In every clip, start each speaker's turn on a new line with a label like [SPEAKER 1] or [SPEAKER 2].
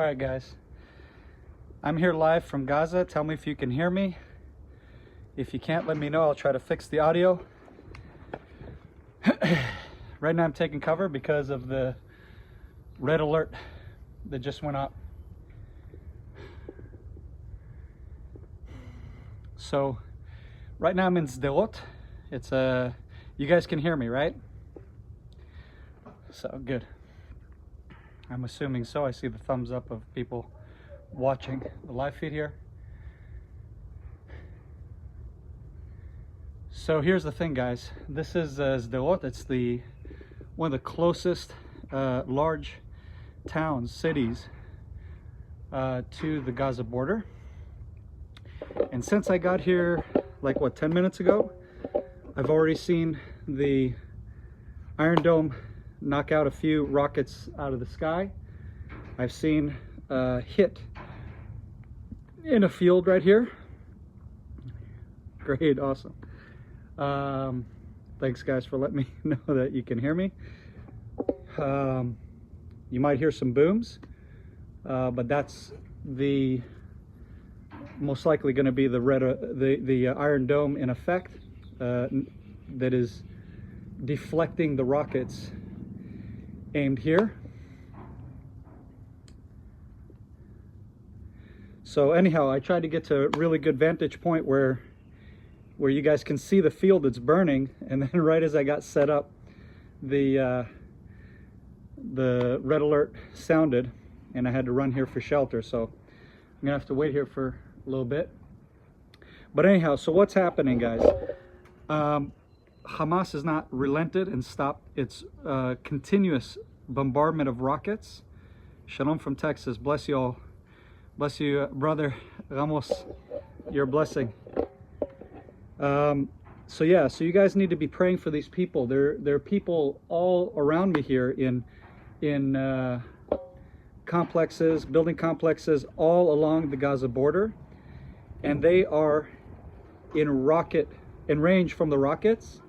[SPEAKER 1] All right, guys. I'm here live from Gaza. Tell me if you can hear me. If you can't, let me know. I'll try to fix the audio. Right now I'm taking cover because of the red alert that just went up. So right now I'm in Sderot. It's you guys can hear me, right? So good. I'm assuming so. I see the thumbs up of people watching the live feed here. So here's the thing, guys. This is Sderot. It's one of the closest large towns, cities to the Gaza border. And since I got here, like what, 10 minutes ago, I've already seen the Iron Dome knock out a few rockets out of the sky. I've seen hit in a field right here. Great, awesome. Thanks guys for letting me know that you can hear me. You might hear some booms, but that's most likely going to be the Iron Dome in effect that is deflecting the rockets aimed here. So anyhow, I tried to get to a really good vantage point where you guys can see the field that's burning, and then right as I got set up, the red alert sounded and I had to run here for shelter. So I'm gonna have to wait here for a little bit. But anyhow, so what's happening, guys? Hamas has not relented and stopped its continuous bombardment of rockets. Shalom from Texas. Bless you all. Bless you, brother Ramos. Your blessing. So yeah, so you guys need to be praying for these people. There are people all around me here in complexes, building complexes all along the Gaza border, and they are in range from the rockets.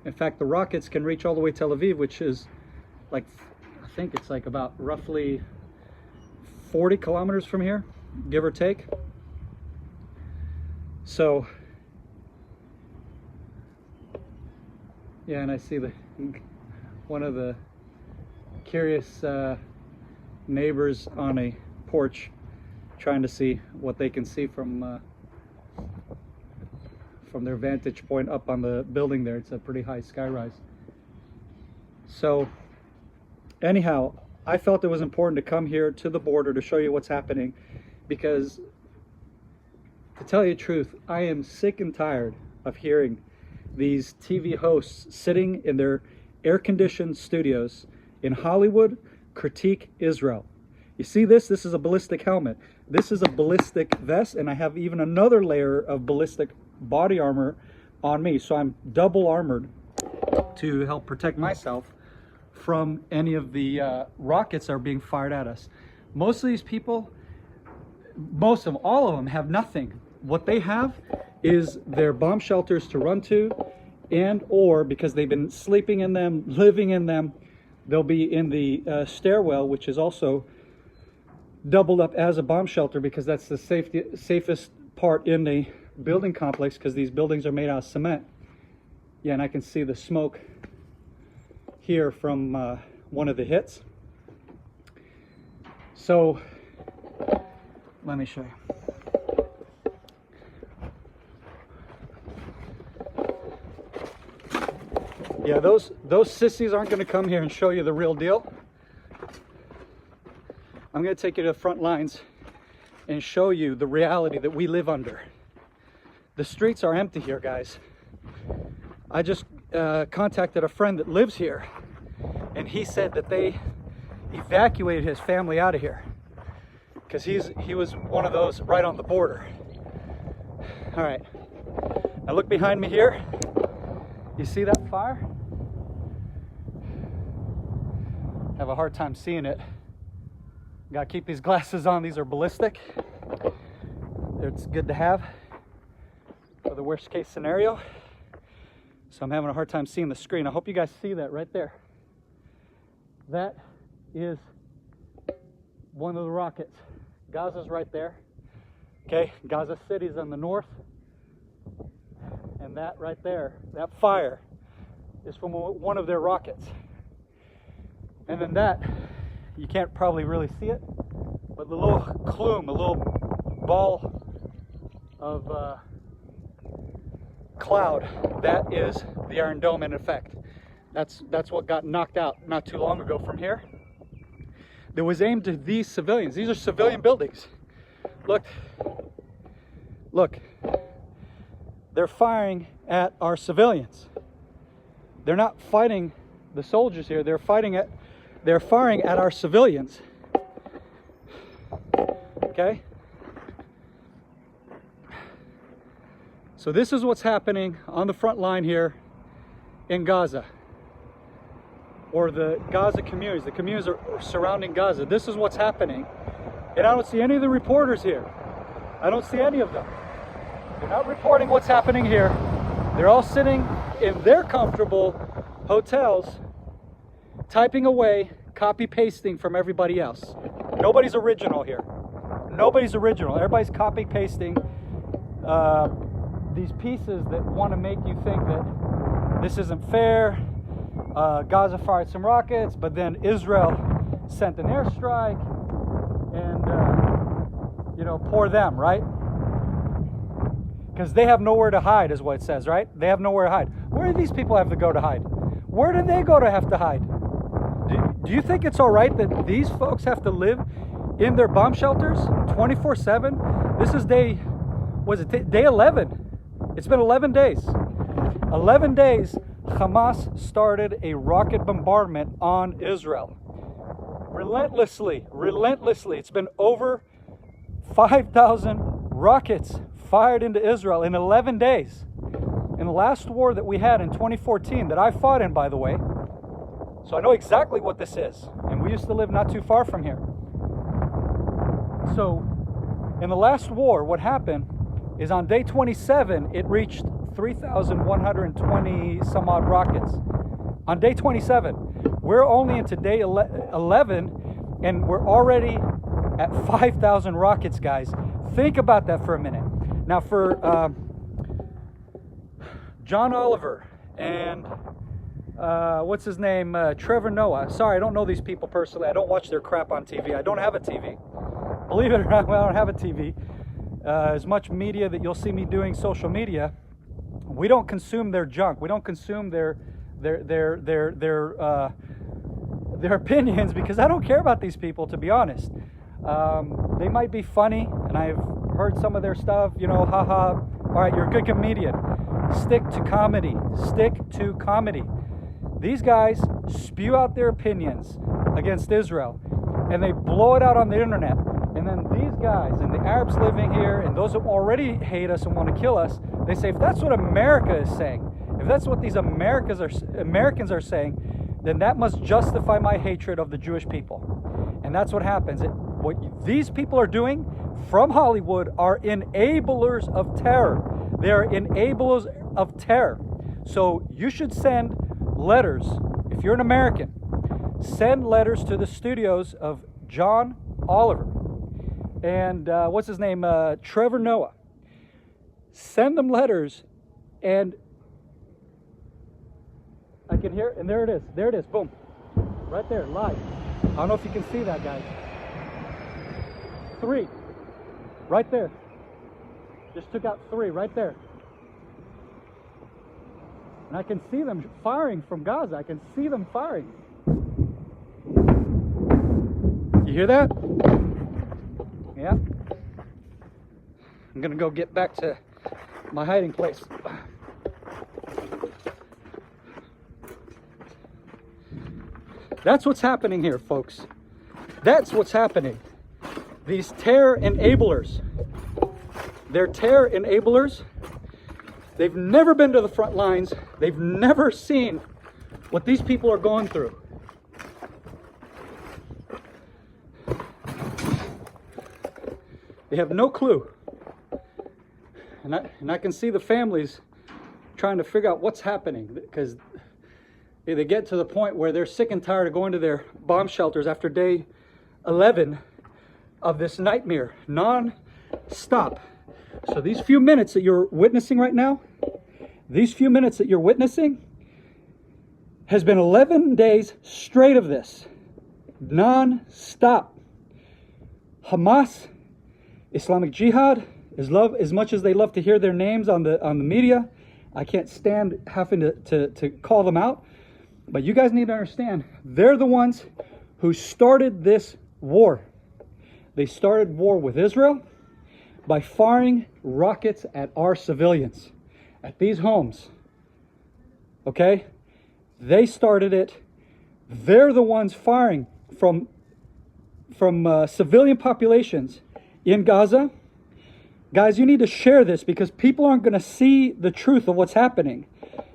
[SPEAKER 1] In fact, the rockets can reach all the way to Tel Aviv, which is like, I think it's like about roughly 40 kilometers from here, give or take. So yeah, and I see one of the curious neighbors on a porch trying to see what they can see from their vantage point up on the building there. It's a pretty high skyrise. So anyhow, I felt it was important to come here to the border to show you what's happening, because to tell you the truth, I am sick and tired of hearing these TV hosts sitting in their air-conditioned studios in Hollywood critique Israel. You see this? This is a ballistic helmet. This is a ballistic vest, and I have even another layer of ballistic body armor on me. So I'm double armored to help protect myself from any of the rockets that are being fired at us. Most of these people, all of them have nothing. What they have is their bomb shelters to run to, and or because they've been sleeping in them, living in them, they'll be in the stairwell, which is also doubled up as a bomb shelter because that's the safest part in the building complex, because these buildings are made out of cement. Yeah, and I can see the smoke here from one of the hits. So let me show you. Yeah, those sissies aren't going to come here and show you the real deal. I'm going to take you to the front lines and show you the reality that we live under. The streets are empty here, guys. I just contacted a friend that lives here, and he said that they evacuated his family out of here because he was one of those right on the border. All right, now look behind me here. You see that fire? I have a hard time seeing it. Gotta keep these glasses on. These are ballistic. It's good to have for the worst case scenario. So I'm having a hard time seeing the screen. I hope you guys see that right there. That is one of the rockets. Gaza's right there. Okay, Gaza City's on the north. And that right there, that fire, is from one of their rockets. And then that, you can't probably really see it, but the little plume, a little ball of cloud, that is the Iron Dome in effect. That's what got knocked out not too long ago from here. That was aimed at these civilians. These are civilian buildings. Look. They're firing at our civilians. They're not fighting the soldiers here. They're firing at our civilians. Okay? So this is what's happening on the front line here in Gaza, or the Gaza communities. The communities are surrounding Gaza. This is what's happening. And I don't see any of the reporters here. I don't see any of them. They're not reporting what's happening here. They're all sitting in their comfortable hotels, typing away, copy-pasting from everybody else. Nobody's original here. Nobody's original. Everybody's copy-pasting these pieces that want to make you think that this isn't fair. Gaza fired some rockets, but then Israel sent an airstrike, and, poor them, right? Because they have nowhere to hide, is what it says, right? They have nowhere to hide. Where do these people have to go to hide? Where do they go to have to hide? Do you think it's all right that these folks have to live in their bomb shelters 24/7? This is day 11. It's been 11 days. 11 days, Hamas started a rocket bombardment on Israel. Relentlessly. It's been over 5,000 rockets fired into Israel in 11 days. In the last war that we had in 2014, that I fought in, by the way, so I know exactly what this is. And we used to live not too far from here. So, in the last war, what happened is on day 27, it reached 3,120 some odd rockets. On day 27, we're only into day 11, and we're already at 5,000 rockets, guys. Think about that for a minute. Now, for John Oliver and what's his name, Trevor Noah. Sorry, I don't know these people personally. I don't watch their crap on TV. I don't have a TV. Believe it or not, I don't have a TV. As much media that you'll see me doing social media, we don't consume their junk. We don't consume their opinions, because I don't care about these people, to be honest. They might be funny, and I've heard some of their stuff, haha. All right, you're a good comedian. Stick to comedy. These guys spew out their opinions against Israel, and they blow it out on the internet. And then these guys and the Arabs living here and those who already hate us and want to kill us, they say, if that's what America is saying, if that's what these Americans are saying, then that must justify my hatred of the Jewish people. And that's what happens. What these people are doing from Hollywood are enablers of terror. They're enablers of terror. So you should send letters, if you're an American, send letters to the studios of John Oliver and what's his name, Trevor Noah. Send them letters, and I can hear, and there it is, boom, right there, live. I don't know if you can see that, guys. 3, right there. Just took out 3 right there. And I can see them firing from Gaza. I can see them firing. You hear that? Yeah. I'm gonna go get back to my hiding place. That's what's happening here, folks. That's what's happening. These terror enablers. They're terror enablers. They've never been to the front lines. They've never seen what these people are going through. They have no clue. And I can see the families trying to figure out what's happening, because they get to the point where they're sick and tired of going to their bomb shelters after day 11, of this nightmare, non-stop. So these few minutes that you're witnessing right now, these few minutes that you're witnessing has been 11 days straight of this, non-stop. Hamas, Islamic Jihad, as much as they love to hear their names on the media, I can't stand having to call them out. But you guys need to understand, they're the ones who started this war. They started war with Israel by firing rockets at our civilians, at these homes. Okay? They started it. They're the ones firing from civilian populations in Gaza. Guys, you need to share this because people aren't going to see the truth of what's happening.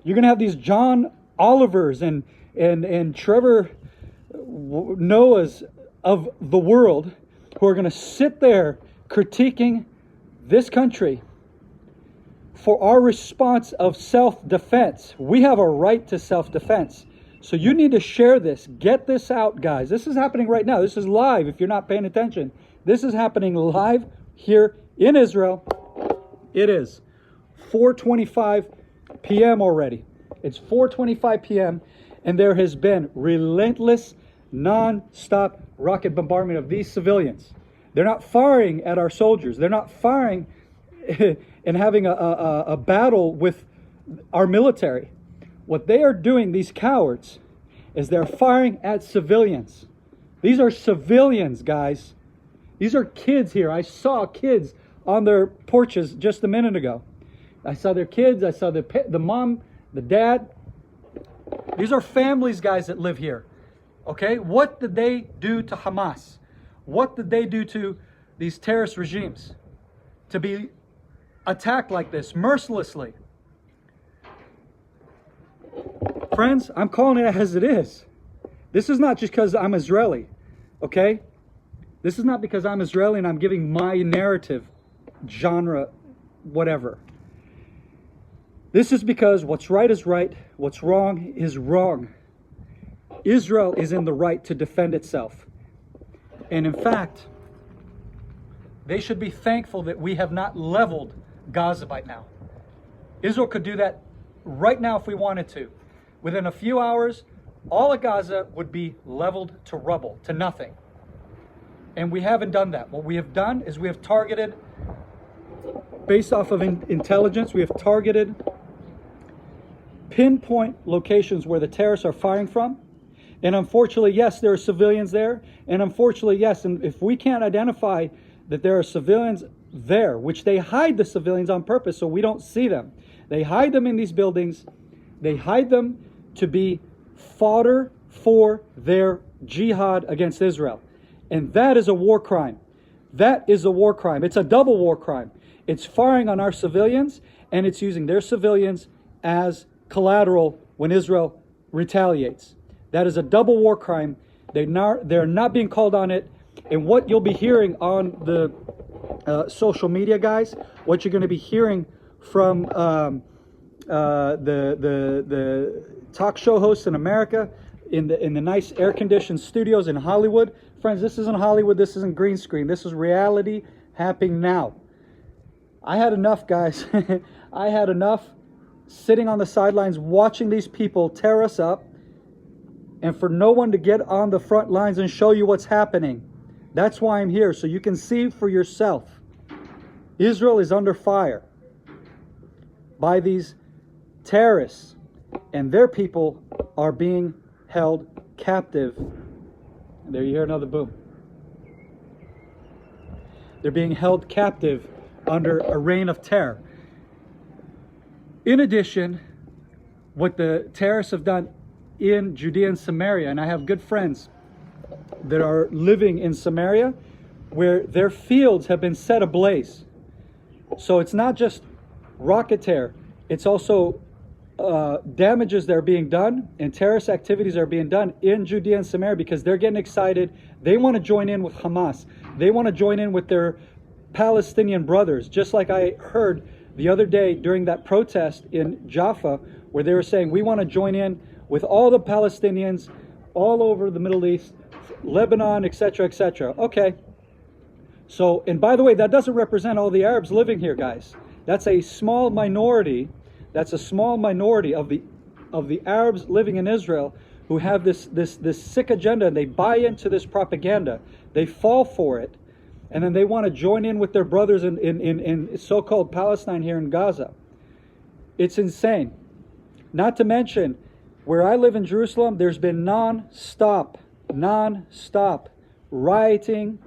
[SPEAKER 1] You're going to have these John Olivers and Trevor Noahs of the world who are going to sit there critiquing this country for our response of self-defense. We have a right to self-defense. So you need to share this. Get this out, guys. This is happening right now. This is live if you're not paying attention. This is happening live here in Israel. It is 4:25 p.m. already. It's 4:25 p.m. and there has been relentless, non-stop rocket bombardment of these civilians. They're not firing at our soldiers. They're not firing and having a battle with our military. What they are doing, these cowards, is they're firing at civilians. These are civilians, guys. These are kids here. I saw kids on their porches just a minute ago. I saw their kids. I saw the mom, the dad. These are families, guys, that live here. Okay? What did they do to Hamas? What did they do to these terrorist regimes to be attacked like this mercilessly? Friends, I'm calling it as it is. This is not just because I'm Israeli. Okay? This is not because I'm Israeli and I'm giving my narrative, genre, whatever. This is because what's right is right, what's wrong is wrong. Israel is in the right to defend itself. And in fact, they should be thankful that we have not leveled Gaza by now. Israel could do that right now if we wanted to. Within a few hours, all of Gaza would be leveled to rubble, to nothing. And we haven't done that. What we have done is we have targeted, based off of intelligence, we have targeted pinpoint locations where the terrorists are firing from. And unfortunately, yes, there are civilians there. And unfortunately, yes, and if we can't identify that there are civilians there, which they hide the civilians on purpose so we don't see them. They hide them in these buildings. They hide them to be fodder for their jihad against Israel. And that is a war crime. That is a war crime. It's a double war crime. It's firing on our civilians, and it's using their civilians as collateral when Israel retaliates. That is a double war crime. They're not being called on it. And what you'll be hearing on the social media, guys, what you're going to be hearing from the talk show hosts in America, in the nice air-conditioned studios in Hollywood. Friends, this isn't Hollywood. This isn't green screen. This is reality happening now. I had enough, guys. I had enough sitting on the sidelines watching these people tear us up, and for no one to get on the front lines and show you what's happening. That's why I'm here, so you can see for yourself. Israel is under fire by these terrorists, and their people are being held captive. And there you hear another boom. They're being held captive under a reign of terror. In addition, what the terrorists have done in Judea and Samaria, and I have good friends that are living in Samaria where their fields have been set ablaze. So it's not just rocket terror, it's also damages that are being done and terrorist activities are being done in Judea and Samaria because they're getting excited. They want to join in with Hamas. They want to join in with their Palestinian brothers, just like I heard the other day during that protest in Jaffa, where they were saying, we want to join in with all the Palestinians all over the Middle East, Lebanon, etc., etc. Okay, So, and by the way, that doesn't represent all the Arabs living here, guys. That's a small minority. That's a small minority of the Arabs living in Israel who have this sick agenda, and they buy into this propaganda. They fall for it, and then they want to join in with their brothers in so-called Palestine here in Gaza. It's insane. Not to mention, where I live in Jerusalem, there's been non-stop rioting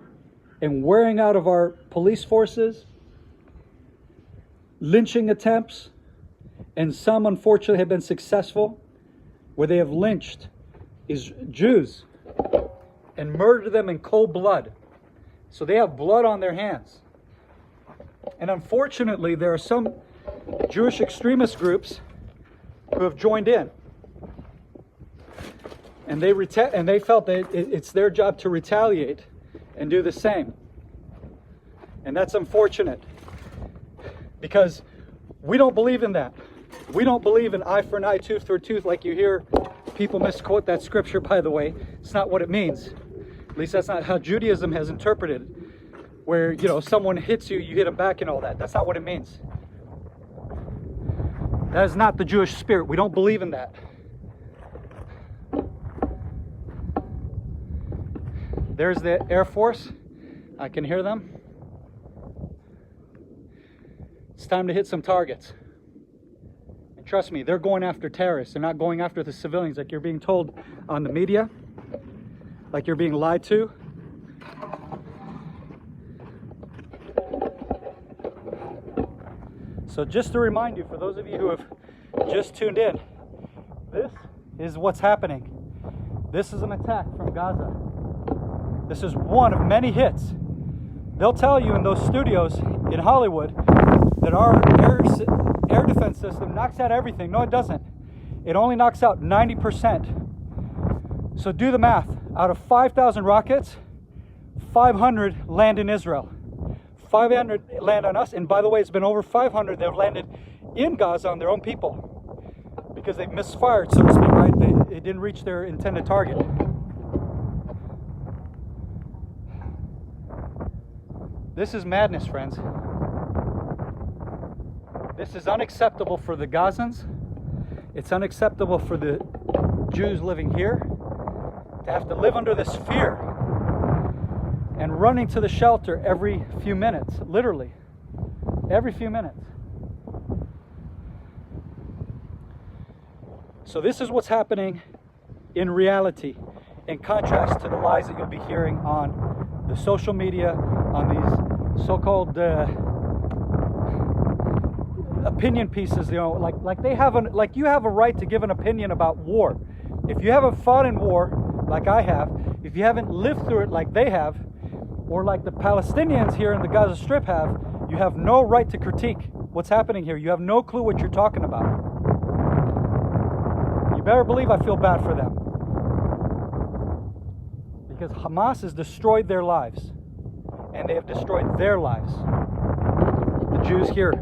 [SPEAKER 1] and wearing out of our police forces, lynching attempts, and some unfortunately have been successful, where they have lynched Jews and murdered them in cold blood. So they have blood on their hands. And unfortunately, there are some Jewish extremist groups who have joined in. And they felt that it's their job to retaliate and do the same. And that's unfortunate, because we don't believe in that. We don't believe in eye for an eye, tooth for a tooth, like you hear people misquote that scripture, by the way. It's not what it means. At least that's not how Judaism has interpreted it, where, you know, someone hits you, you hit them back and all that. That's not what it means. That is not the Jewish spirit. We don't believe in that. There's the Air Force. I can hear them. It's time to hit some targets. And trust me, they're going after terrorists. They're not going after the civilians like you're being told on the media, like you're being lied to. So just to remind you, for those of you who have just tuned in, this is what's happening. This is an attack from Gaza. This is one of many hits. They'll tell you in those studios in Hollywood that our air defense system knocks out everything. No, it doesn't. It only knocks out 90%. So do the math. Out of 5,000 rockets, 500 land in Israel. 500 land on us. And by the way, it's been over 500 that have landed in Gaza on their own people, because they misfired, so to speak, right? It didn't reach their intended target. This is madness, friends. This is unacceptable for the Gazans. It's unacceptable for the Jews living here to have to live under this fear and running to the shelter every few minutes, literally, every few minutes. So this is what's happening in reality, in contrast to the lies that you'll be hearing on the social media, on these so-called opinion pieces, you know, like they have like you have a right to give an opinion about war. If you haven't fought in war like I have, if you haven't lived through it like they have, or like the Palestinians here in the Gaza Strip have, you have no right to critique what's happening here. You have no clue what you're talking about. You better believe I feel bad for them, because Hamas has destroyed their lives, and they have destroyed their lives. The Jews here.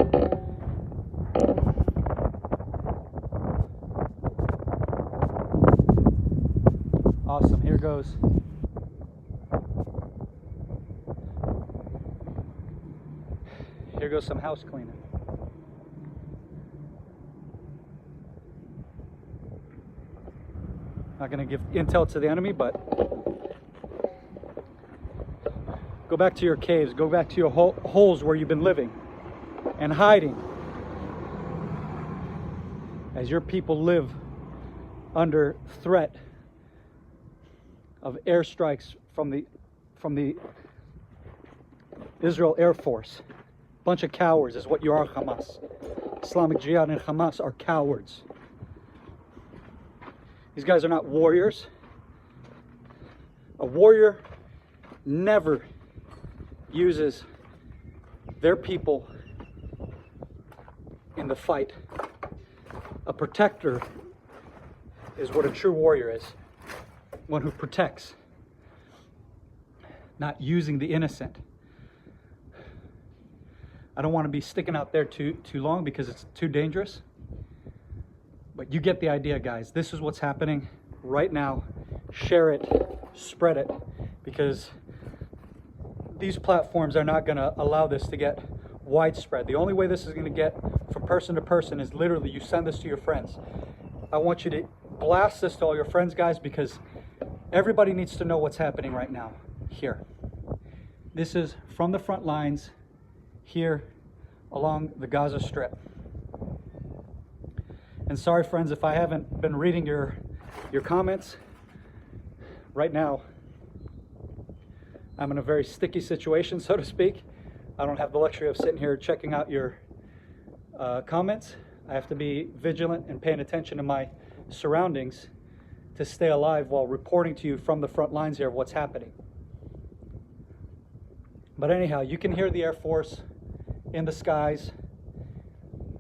[SPEAKER 1] Awesome, here goes. Here goes some house cleaning. Not going to give intel to the enemy, but go back to your caves, go back to your holes where you've been living and hiding, as your people live under threat of airstrikes from the Israel Air Force. Bunch of cowards is what you are, Hamas. Islamic Jihad and Hamas are cowards. These guys are not warriors. A warrior never uses their people in the fight. A protector is what a true warrior is. One who protects, not using the innocent. I don't want to be sticking out there too long because it's too dangerous. But you get the idea, guys. This is what's happening right now. Share it, spread it, because these platforms are not going to allow this to get widespread. The only way this is going to get from person to person is literally you send this to your friends. I want you to blast this to all your friends, guys, because everybody needs to know what's happening right now here. This is from the front lines here along the Gaza Strip. And sorry, friends, if I haven't been reading your comments. Right now, I'm in a very sticky situation, so to speak. I don't have the luxury of sitting here checking out your comments. I have to be vigilant and paying attention to my surroundings to stay alive while reporting to you from the front lines here of what's happening. But anyhow, you can hear the Air Force in the skies.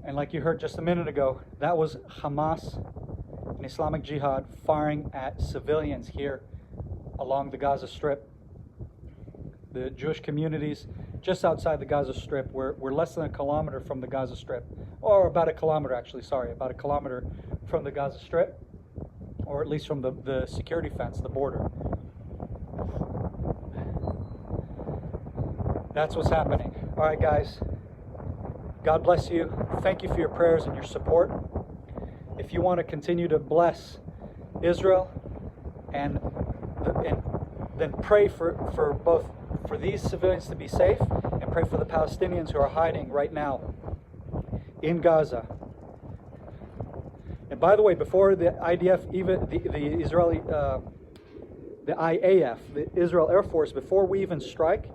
[SPEAKER 1] And like you heard just a minute ago, that was Hamas and Islamic Jihad firing at civilians here along the Gaza Strip. The Jewish communities just outside the Gaza Strip, we're less than a kilometer from the Gaza Strip, or about a kilometer actually, sorry, about a kilometer from the Gaza Strip, or at least from the security fence, the border. That's what's happening. All right, guys. God bless you. Thank you for your prayers and your support. If you want to continue to bless Israel and then pray for both for these civilians to be safe and pray for the Palestinians who are hiding right now in Gaza. And by the way, before the IDF, even the Israeli, the IAF, the Israel Air Force, before we even strike,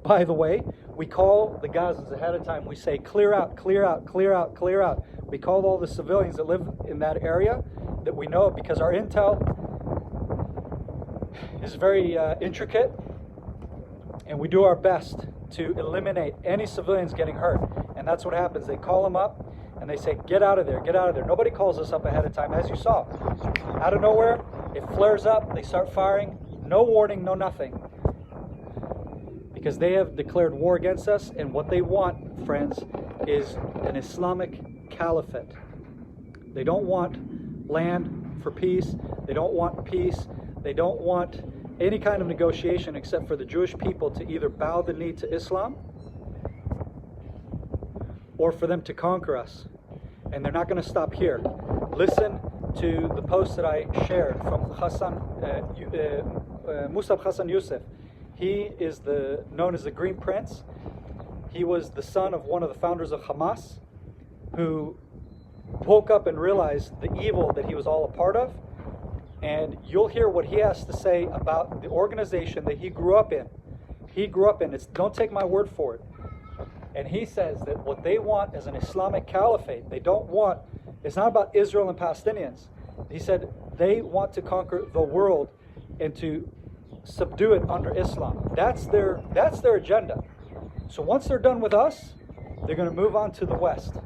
[SPEAKER 1] by the way, we call the Gazans ahead of time. We say, clear out, clear out, clear out, clear out. We call all the civilians that live in that area that we know, because our intel is very intricate, and we do our best to eliminate any civilians getting hurt. And that's what happens. They call them up and they say, get out of there, get out of there. Nobody calls us up ahead of time, as you saw. Out of nowhere, it flares up, they start firing, no warning, no nothing. Because they have declared war against us, and what they want, friends, is an Islamic caliphate. They don't want land for peace. They don't want peace. They don't want any kind of negotiation except for the Jewish people to either bow the knee to Islam or for them to conquer us. And they're not going to stop here. Listen to the post that I shared from Musab Hassan Youssef. He is known as the Green Prince. He was the son of one of the founders of Hamas, who woke up and realized the evil that he was all a part of. And you'll hear what he has to say about the organization that he grew up in. Don't take my word for it. And he says that what they want is an Islamic caliphate. It's not about Israel and Palestinians. He said they want to conquer the world and to subdue it under Islam. That's their agenda. So once they're done with us, they're going to move on to the West.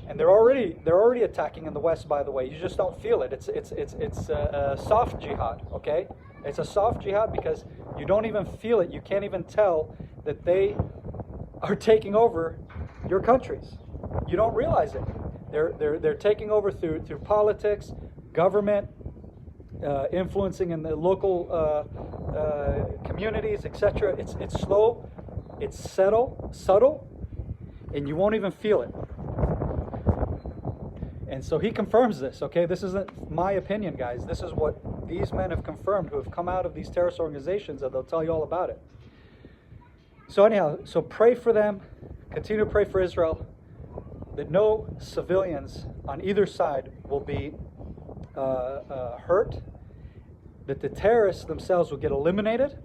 [SPEAKER 1] And they're already attacking in the West, by the way. You just don't feel it. It's a soft jihad, okay? It's a soft jihad because you don't even feel it. You can't even tell that they are taking over your countries. You don't realize it. They're taking over through politics, government, influencing in the local communities, etc. It's slow, it's subtle, and you won't even feel it. And so he confirms this, okay? This isn't my opinion, guys. This is what these men have confirmed who have come out of these terrorist organizations, and they'll tell you all about it. So anyhow, pray for them. Continue to pray for Israel, that no civilians on either side will be hurt, that the terrorists themselves will get eliminated.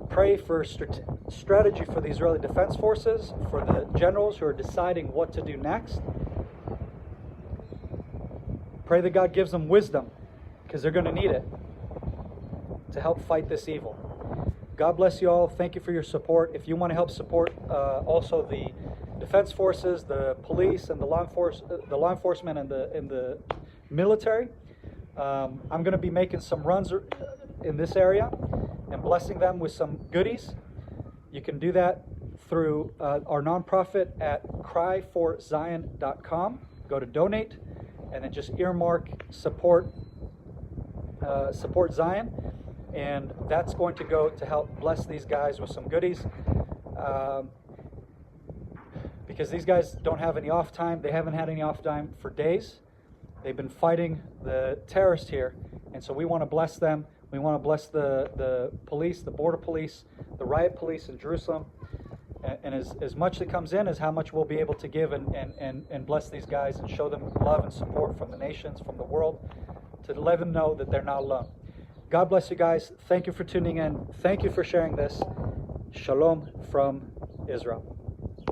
[SPEAKER 1] Pray for strategy for the Israeli Defense Forces, for the generals who are deciding what to do next. Pray that God gives them wisdom, because they're going to need it to help fight this evil. God bless you all. Thank you for your support. If you want to help support also the defense forces, the police, and the law enforcement, and the military, I'm going to be making some runs in this area and blessing them with some goodies. You can do that through our nonprofit at cryforzion.com. Go to donate, and then just earmark support Zion. and that's going to go to help bless these guys with some goodies. Because these guys don't have any off time. They haven't had any off time for days. They've been fighting the terrorists here, and so we want to bless them. We want to bless the police, the border police, the riot police in Jerusalem, and as much that comes in as how much we'll be able to give and bless these guys and show them love and support from the nations, from the world, to let them know that they're not alone. God bless you guys. Thank you for tuning in. Thank you for sharing this. Shalom from Israel.